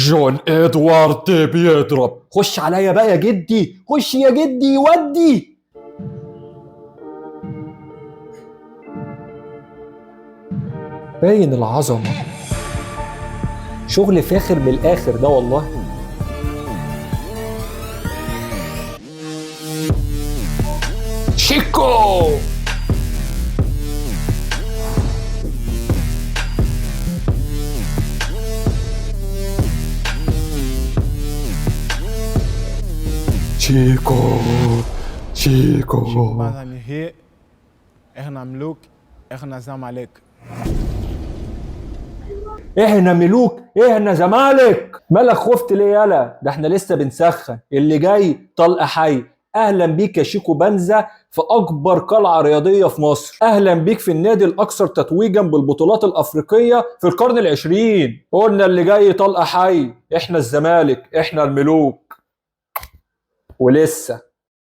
جون ادوارد بيضرب. خش عليا بقى يا جدي، خش يا جدي ودي. باين العظمة، شغل فاخر من الاخر ده والله. شيكو شيكو شيكو. مثلا هي احنا ملوك، احنا زمالك. احنا ملوك احنا زمالك. مالك خفت ليه يالا؟ ده احنا لسه بنسخن. اللي جاي طلقه حي. اهلا بيك يا شيكو بنزا في اكبر قلعه رياضيه في مصر. اهلا بيك في النادي الاكثر تتويجا بالبطولات الافريقيه في القرن العشرين. قلنا اللي جاي طلقه حي. احنا الزمالك احنا الملوك ولسه.